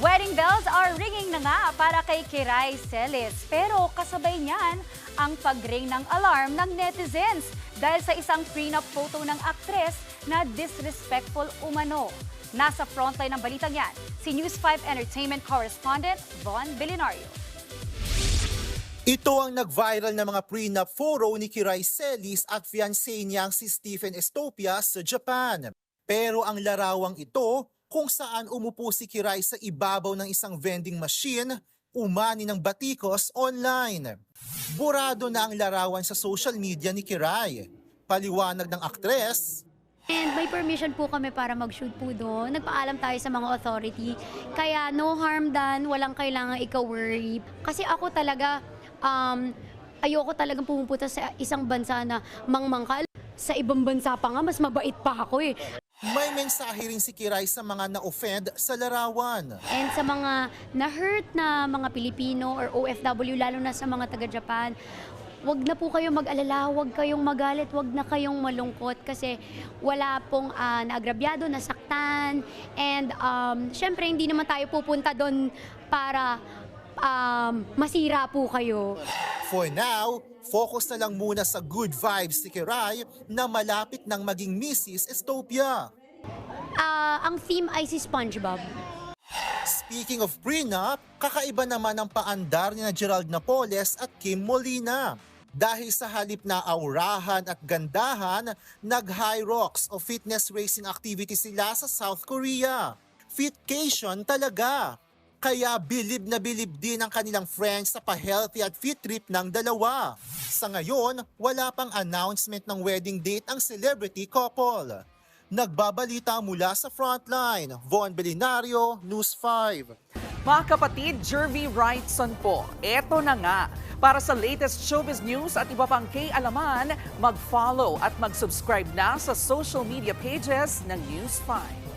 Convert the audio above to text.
Wedding bells are ringing na nga para kay Kiray Celis. Pero kasabay niyan ang pag-ring ng alarm ng netizens dahil sa isang prenup photo ng aktres na disrespectful umano. Nasa frontline ng balitang yan, si News 5 Entertainment Correspondent Von Belinario. Ito ang nag-viral na mga prenup photo ni Kiray Celis at fiancé niyang si Stephen Estopia sa Japan. Pero ang larawang ito kung saan umupo si Kiray sa ibabaw ng isang vending machine, umani ng batikos online. Burado na ang larawan sa social media ni Kiray. Paliwanag ng aktres, And may permission po kami para mag-shoot po doon. Nagpaalam tayo sa mga authority. Kaya no harm done, walang kailangan ika-worry. Kasi ako talaga, ayoko talagang pumupunta sa isang bansa na mangmangkal. Sa ibang bansa pa nga, mas mabait pa ako eh. may mensahe rin si Kiray sa mga na-offend sa larawan. And sa mga na-hurt na mga Pilipino or OFW, lalo na sa mga taga-Japan, wag na po kayong mag-alala, wag kayong magalit, wag na kayong malungkot kasi wala pong naagrabyado, nasaktan. And syempre, hindi naman tayo pupunta doon para masira po kayo. For now, focus na lang muna sa good vibes si Kiray na malapit ng maging Mrs. Estopia. Ang theme ay si SpongeBob. Speaking of prenup, kakaiba naman ang paandar ni Gerald Napoles at Kim Molina. Dahil sa halip na aurahan at gandahan, nag-high rocks o fitness racing activity sila sa South Korea. Fitcation talaga. Kaya bilib na bilib din ang kanilang friends sa pa-healthy at fit trip ng dalawa. Sa ngayon, wala pang announcement ng wedding date ang celebrity couple. Nagbabalita mula sa Frontline, Von Belinario, News 5. Mga kapatid, Jervy Wrightson po, eto na nga. Para sa latest showbiz news at iba pang K-alaman, mag-follow at mag-subscribe na sa social media pages ng News 5.